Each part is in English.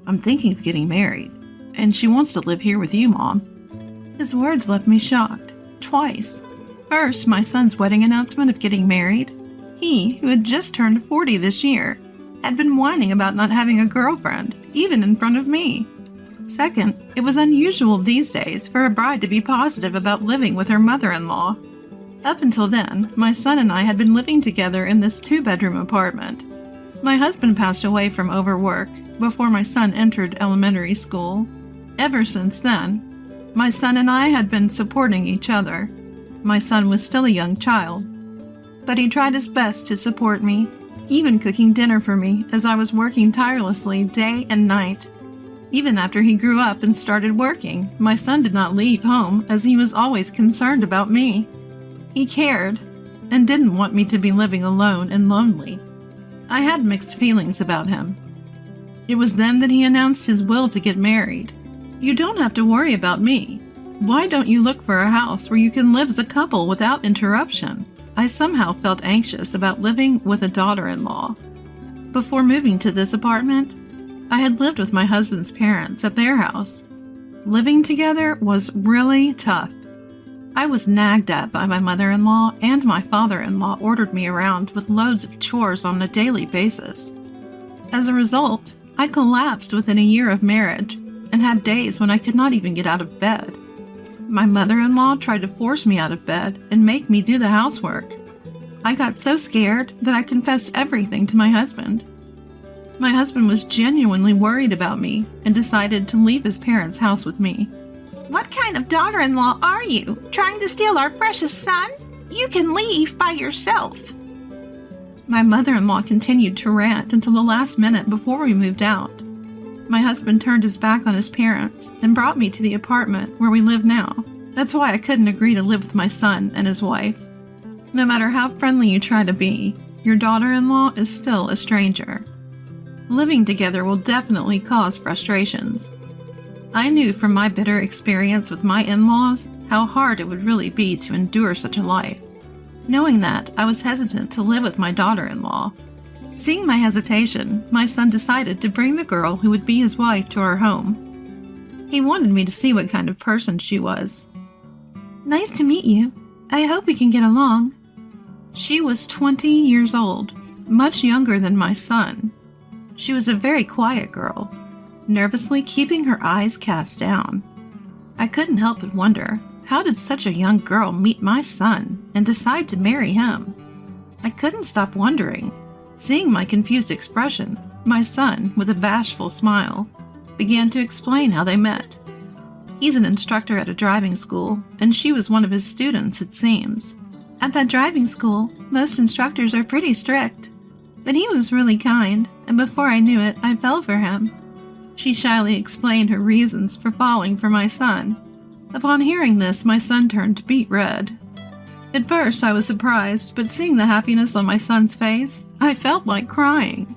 I'm thinking of getting married, and she wants to live here with you, Mom." His words left me shocked, twice. First, my son's wedding announcement of getting married. He, who had just turned 40 this year, had been whining about not having a girlfriend, even in front of me. Second, it was unusual these days for a bride to be positive about living with her mother-in-law. Up until then, my son and I had been living together in this 2-bedroom apartment. My husband passed away from overwork before my son entered elementary school. Ever since then, my son and I had been supporting each other. My son was still a young child, but he tried his best to support me, even cooking dinner for me as I was working tirelessly day and night. Even after he grew up and started working, my son did not leave home as he was always concerned about me. He cared and didn't want me to be living alone and lonely. I had mixed feelings about him. It was then that he announced his will to get married. "You don't have to worry about me. Why don't you look for a house where you can live as a couple without interruption?" I somehow felt anxious about living with a daughter-in-law. Before moving to this apartment, I had lived with my husband's parents at their house. Living together was really tough. I was nagged at by my mother-in-law, and my father-in-law ordered me around with loads of chores on a daily basis. As a result, I collapsed within a year of marriage and had days when I could not even get out of bed. My mother-in-law tried to force me out of bed and make me do the housework. I got so scared that I confessed everything to my husband. My husband was genuinely worried about me and decided to leave his parents' house with me. "What kind of daughter-in-law are you? Trying to steal our precious son? You can leave by yourself." My mother-in-law continued to rant until the last minute before we moved out. My husband turned his back on his parents and brought me to the apartment where we live now. That's why I couldn't agree to live with my son and his wife. No matter how friendly you try to be, your daughter-in-law is still a stranger. Living together will definitely cause frustrations. I knew from my bitter experience with my in-laws how hard it would really be to endure such a life. Knowing that, I was hesitant to live with my daughter-in-law. Seeing my hesitation, my son decided to bring the girl who would be his wife to our home. He wanted me to see what kind of person she was. "Nice to meet you. I hope we can get along." She was 20 years old, much younger than my son. She was a very quiet girl, nervously keeping her eyes cast down. I couldn't help but wonder, how did such a young girl meet my son and decide to marry him? I couldn't stop wondering. Seeing my confused expression, my son, with a bashful smile, began to explain how they met. He's an instructor at a driving school, and she was one of his students, it seems. At that driving school, most instructors are pretty strict. But he was really kind, and before I knew it, I fell for him. She shyly explained her reasons for falling for my son. Upon hearing this, my son turned beet red. At first, I was surprised, but seeing the happiness on my son's face, I felt like crying.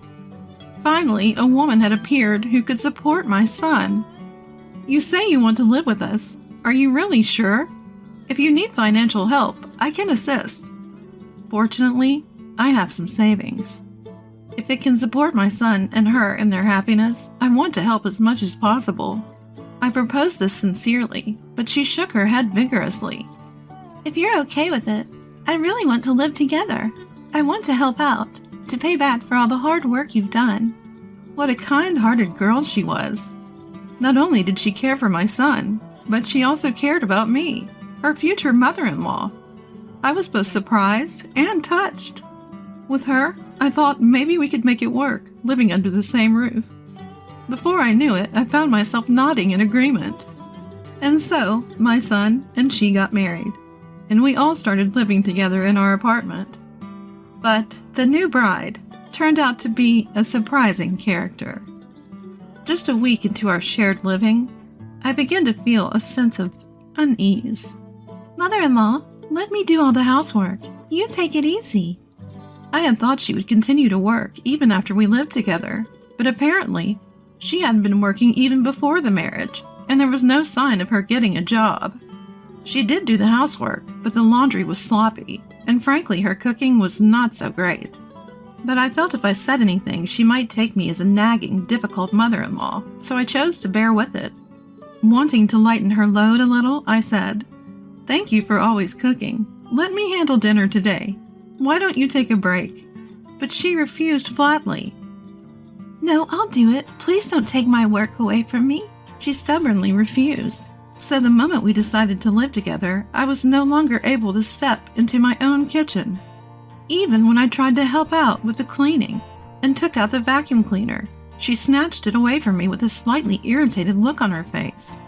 Finally, a woman had appeared who could support my son. "You say you want to live with us. Are you really sure? If you need financial help, I can assist. Fortunately, I have some savings. If it can support my son and her in their happiness, I want to help as much as possible." I proposed this sincerely, but she shook her head vigorously. "If you're okay with it, I really want to live together. I want to help out, to pay back for all the hard work you've done." What a kind-hearted girl she was. Not only did she care for my son, but she also cared about me, her future mother-in-law. I was both surprised and touched. With her, I thought maybe we could make it work, living under the same roof. Before I knew it, I found myself nodding in agreement. And so, my son and she got married, and we all started living together in our apartment. But the new bride turned out to be a surprising character. Just a week into our shared living, I began to feel a sense of unease. "Mother-in-law, let me do all the housework. You take it easy." I had thought she would continue to work even after we lived together, but apparently, she hadn't been working even before the marriage, and there was no sign of her getting a job. She did do the housework, but the laundry was sloppy, and frankly, her cooking was not so great. but I felt if I said anything, she might take me as a nagging, difficult mother-in-law, so I chose to bear with it. Wanting to lighten her load a little, I said, "Thank you for always cooking. Let me handle dinner today. Why don't you take a break?" But she refused flatly. "No, I'll do it. Please don't take my work away from me." She stubbornly refused. So the moment we decided to live together, I was no longer able to step into my own kitchen. Even when I tried to help out with the cleaning and took out the vacuum cleaner, she snatched it away from me with a slightly irritated look on her face.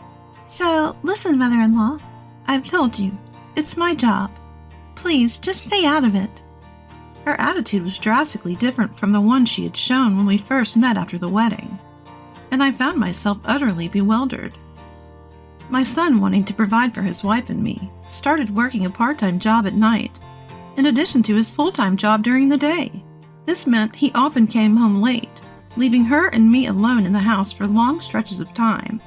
"So, listen, mother-in-law, I've told you, it's my job. Please, just stay out of it." Her attitude was drastically different from the one she had shown when we first met after the wedding, and I found myself utterly bewildered. My son, wanting to provide for his wife and me, started working a part-time job at night, in addition to his full-time job during the day. This meant he often came home late, leaving her and me alone in the house for long stretches of time.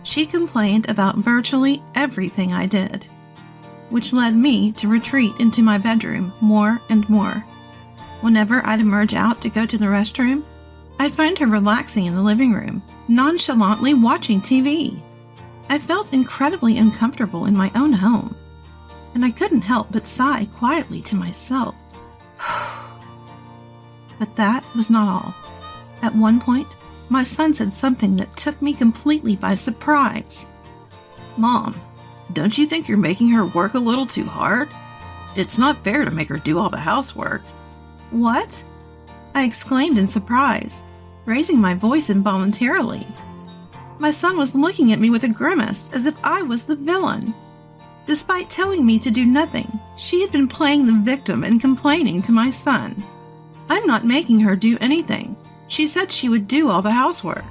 She complained about virtually everything I did, which led me to retreat into my bedroom more and more. Whenever I'd emerge out to go to the restroom, I'd find her relaxing in the living room, nonchalantly watching TV. I felt incredibly uncomfortable in my own home, and I couldn't help but sigh quietly to myself. But that was not all. At one point, my son said something that took me completely by surprise. "Mom, don't you think you're making her work a little too hard? It's not fair to make her do all the housework." "What?" I exclaimed in surprise, raising my voice involuntarily. My son was looking at me with a grimace as if I was the villain. Despite telling me to do nothing, she had been playing the victim and complaining to my son. "I'm not making her do anything. She said she would do all the housework."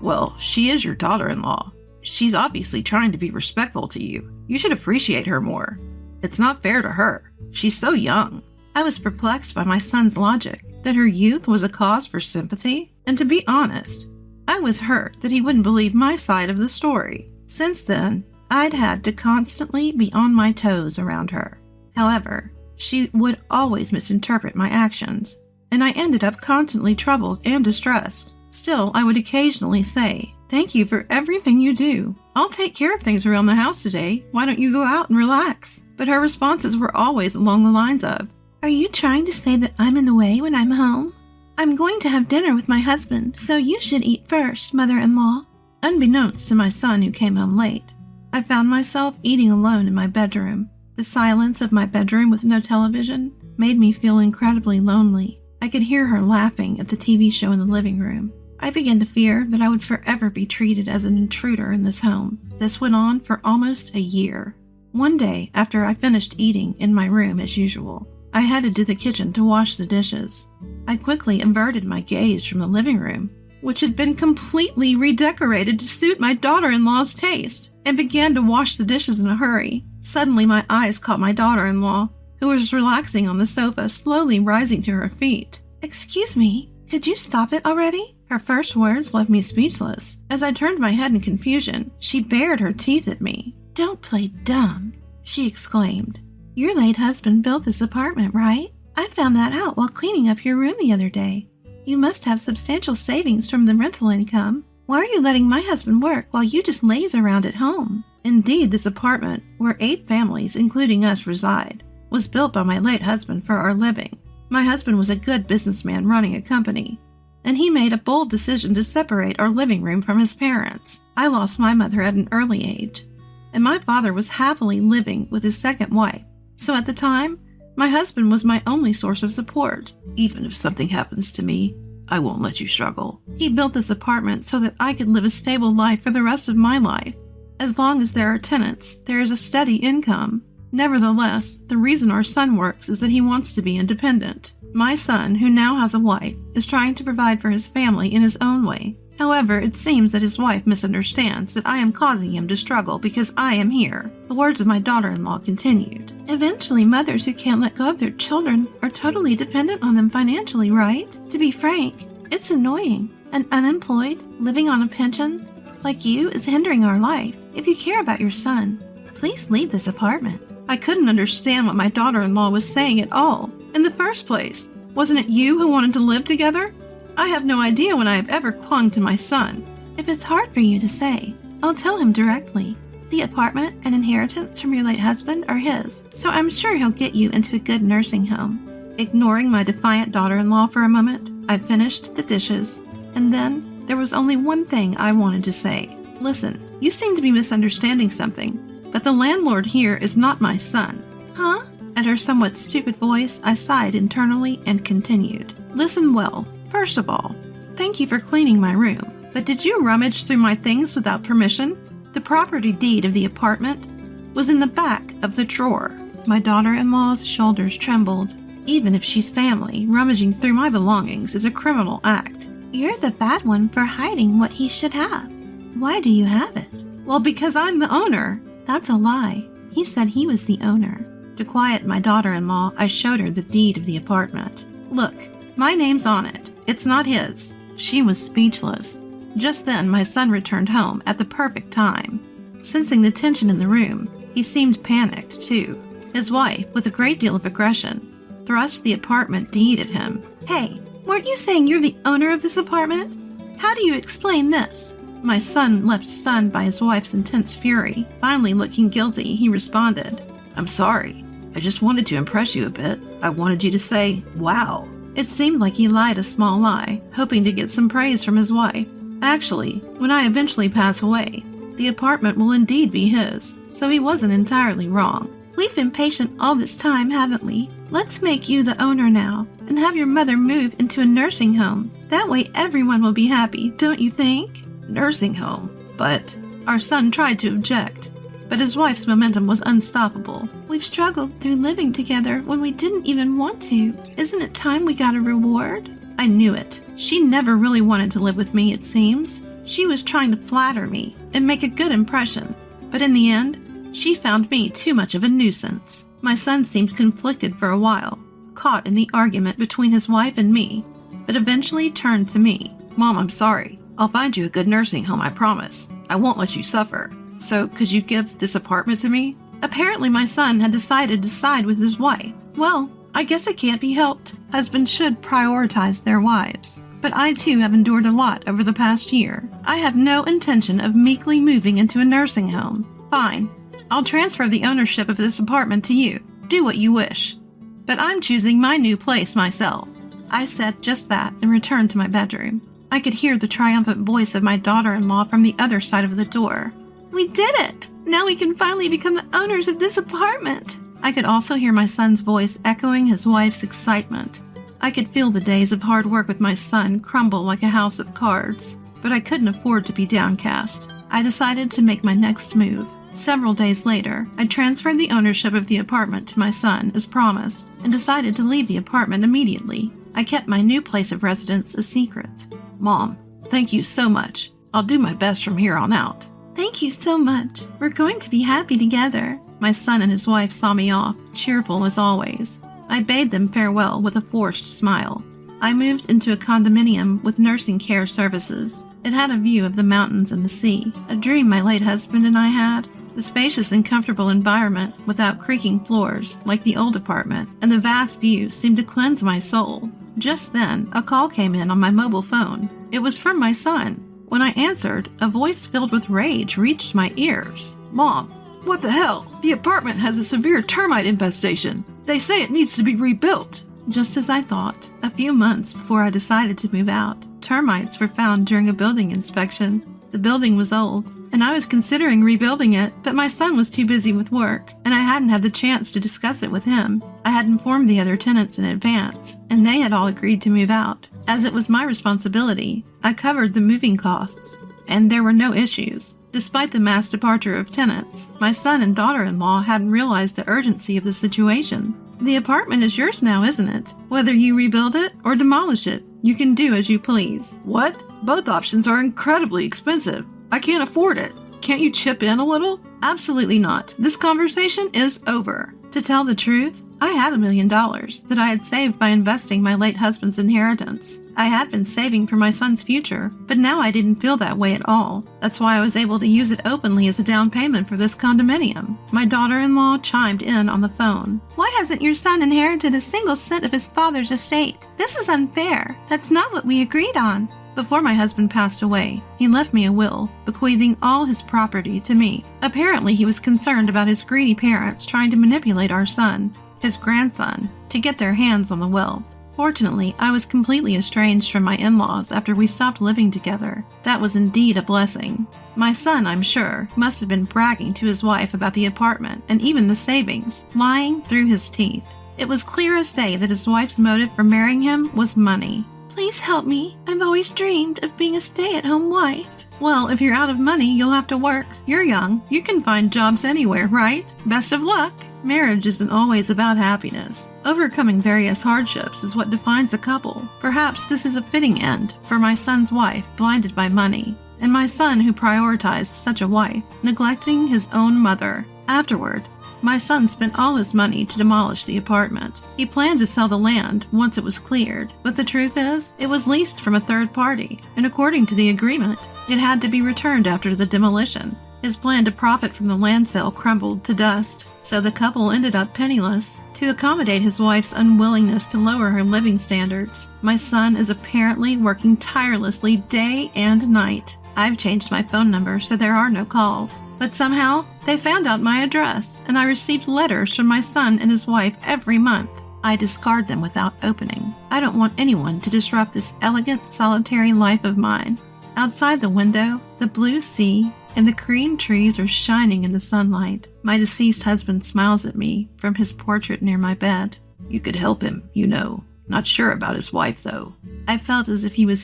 "Well, she is your daughter-in-law. She's obviously trying to be respectful to you. You should appreciate her more. It's not fair to her. She's so young." I was perplexed by my son's logic, that her youth was a cause for sympathy, and to be honest, I was hurt that he wouldn't believe my side of the story. Since then, I'd had to constantly be on my toes around her. However, she would always misinterpret my actions, and I ended up constantly troubled and distressed. Still, I would occasionally say, "Thank you for everything you do. I'll take care of things around the house today. Why don't you go out and relax?" But her responses were always along the lines of, "Are you trying to say that I'm in the way when I'm home? I'm going to have dinner with my husband, so you should eat first, mother-in-law." Unbeknownst to my son, who came home late, I found myself eating alone in my bedroom. The silence of my bedroom with no television made me feel incredibly lonely. I could hear her laughing at the TV show in the living room. I began to fear that I would forever be treated as an intruder in this home. This went on for almost a year. One day, after I finished eating in my room as usual, I headed to the kitchen to wash the dishes. I quickly averted my gaze from the living room, which had been completely redecorated to suit my daughter-in-law's taste, and began to wash the dishes in a hurry. Suddenly my eyes caught my daughter-in-law, who was relaxing on the sofa, slowly rising to her feet. "Excuse me, could you stop it already?" Her first words left me speechless. As I turned my head in confusion, she bared her teeth at me. "Don't play dumb," she exclaimed. "Your late husband built this apartment, right? I found that out while cleaning up your room the other day. You must have substantial savings from the rental income. Why are you letting my husband work while you just laze around at home?" Indeed, this apartment, where 8 families, including us, reside, was built by my late husband for our living. My husband was a good businessman running a company, and he made a bold decision to separate our living room from his parents. I lost my mother at an early age, and my father was happily living with his second wife. So at the time, my husband was my only source of support. "Even if something happens to me, I won't let you struggle." He built this apartment so that I could live a stable life for the rest of my life. As long as there are tenants, there is a steady income. Nevertheless, the reason our son works is that he wants to be independent. My son, who now has a wife, is trying to provide for his family in his own way. However, it seems that his wife misunderstands that I am causing him to struggle because I am here. The words of my daughter-in-law continued. "Eventually, mothers who can't let go of their children are totally dependent on them financially, right? To be frank, it's annoying. And unemployed, living on a pension, like you, is hindering our life. If you care about your son, please leave this apartment." I couldn't understand what my daughter-in-law was saying at all. In the first place, Wasn't it you who wanted to live together? I have no idea when I have ever clung to my son. If it's hard for you to say, I'll tell him directly. The apartment and inheritance from your late husband are his, so I'm sure he'll get you into a good nursing home. Ignoring my defiant daughter-in-law for a moment, I finished the dishes, and then there was only one thing I wanted to say. Listen, you seem to be misunderstanding something, but the landlord here is not my son. Huh? At her somewhat stupid voice, I sighed internally and continued. Listen well. First of all, thank you for cleaning my room, but did you rummage through my things without permission? The property deed of the apartment was in the back of the drawer. My daughter-in-law's shoulders trembled. Even if she's family, rummaging through my belongings is a criminal act. You're the bad one for hiding what he should have. Why do you have it? Well, because I'm the owner. That's a lie. He said he was the owner. To quiet my daughter-in-law, I showed her the deed of the apartment. Look, my name's on it. It's not his. She was speechless. Just then, my son returned home at the perfect time. Sensing the tension in the room, he seemed panicked, too. His wife, with a great deal of aggression, thrust the apartment deed at him. Hey, weren't you saying you're the owner of this apartment? How do you explain this? My son, left stunned by his wife's intense fury, finally looking guilty, he responded, I'm sorry. I just wanted to impress you a bit. I wanted you to say, wow. It seemed like he lied a small lie, hoping to get some praise from his wife. Actually, when I eventually pass away, the apartment will indeed be his, so he wasn't entirely wrong. We've been patient all this time, haven't we? Let's make you the owner now, and have your mother move into a nursing home. That way everyone will be happy, don't you think? Nursing home? But... Our son tried to object, but his wife's momentum was unstoppable. We've struggled through living together when we didn't even want to. Isn't it time we got a reward? I knew it. She never really wanted to live with me, it seems. She was trying to flatter me and make a good impression, but in the end, she found me too much of a nuisance. My son seemed conflicted for a while, caught in the argument between his wife and me, but eventually turned to me. Mom, I'm sorry. I'll find you a good nursing home, I promise. I won't let you suffer. So, could you give this apartment to me? Apparently my son had decided to side with his wife. Well, I guess it can't be helped. Husbands should prioritize their wives. But I too have endured a lot over the past year. I have no intention of meekly moving into a nursing home. Fine. I'll transfer the ownership of this apartment to you. Do what you wish. But I'm choosing my new place myself. I said just that and returned to my bedroom. I could hear the triumphant voice of my daughter-in-law from the other side of the door. We did it! Now we can finally become the owners of this apartment. I could also hear my son's voice echoing his wife's excitement. I could feel the days of hard work with my son crumble like a house of cards, but I couldn't afford to be downcast. I decided to make my next move. Several days later, I transferred the ownership of the apartment to my son as promised, and decided to leave the apartment immediately. I kept my new place of residence a secret. Mom, thank you so much. I'll do my best from here on out. Thank you so much. We're going to be happy together. My son and his wife saw me off, cheerful as always. I bade them farewell with a forced smile. I moved into a condominium with nursing care services. It had a view of the mountains and the sea, a dream my late husband and I had. The spacious and comfortable environment without creaking floors like the old apartment, and the vast view seemed to cleanse my soul. Just then, a call came in on my mobile phone. It was from my son. When I answered, a voice filled with rage reached my ears. Mom, what the hell? The apartment has a severe termite infestation. They say it needs to be rebuilt. Just as I thought, a few months before I decided to move out, termites were found during a building inspection. The building was old, and I was considering rebuilding it, but my son was too busy with work, and I hadn't had the chance to discuss it with him. I had informed the other tenants in advance, and they had all agreed to move out. As it was my responsibility, I covered the moving costs, and there were no issues. Despite the mass departure of tenants, my son and daughter-in-law hadn't realized the urgency of the situation. The apartment is yours now, isn't it? Whether you rebuild it or demolish it, you can do as you please. What? Both options are incredibly expensive. I can't afford it. Can't you chip in a little? Absolutely not. This conversation is over. To tell the truth, I had $1 million that I had saved by investing my late husband's inheritance. I had been saving for my son's future, but now I didn't feel that way at all. That's why I was able to use it openly as a down payment for this condominium. My daughter-in-law chimed in on the phone. Why hasn't your son inherited a single cent of his father's estate? This is unfair. That's not what we agreed on. Before my husband passed away, he left me a will, bequeathing all his property to me. Apparently, he was concerned about his greedy parents trying to manipulate our son, his grandson, to get their hands on the wealth. Fortunately, I was completely estranged from my in-laws after we stopped living together. That was indeed a blessing. My son, I'm sure, must have been bragging to his wife about the apartment and even the savings, lying through his teeth. It was clear as day that his wife's motive for marrying him was money. Please help me. I've always dreamed of being a stay-at-home wife. Well, if you're out of money, you'll have to work. You're young. You can find jobs anywhere, right? Best of luck. Marriage isn't always about happiness. Overcoming various hardships is what defines a couple. Perhaps this is a fitting end for my son's wife, blinded by money, and my son who prioritized such a wife, neglecting his own mother. Afterward, my son spent all his money to demolish the apartment. He planned to sell the land once it was cleared, but the truth is, it was leased from a third party, and according to the agreement, it had to be returned after the demolition. His plan to profit from the land sale crumbled to dust, so the couple ended up penniless. To accommodate his wife's unwillingness to lower her living standards, my son is apparently working tirelessly day and night. I've changed my phone number so there are no calls, but somehow they found out my address, and I received letters from my son and his wife every month. I discard them without opening. I don't want anyone to disrupt this elegant, solitary life of mine. Outside the window, the blue sea and the green trees are shining in the sunlight. My deceased husband smiles at me from his portrait near my bed. You could help him, you know. Not sure about his wife, though. I felt as if he was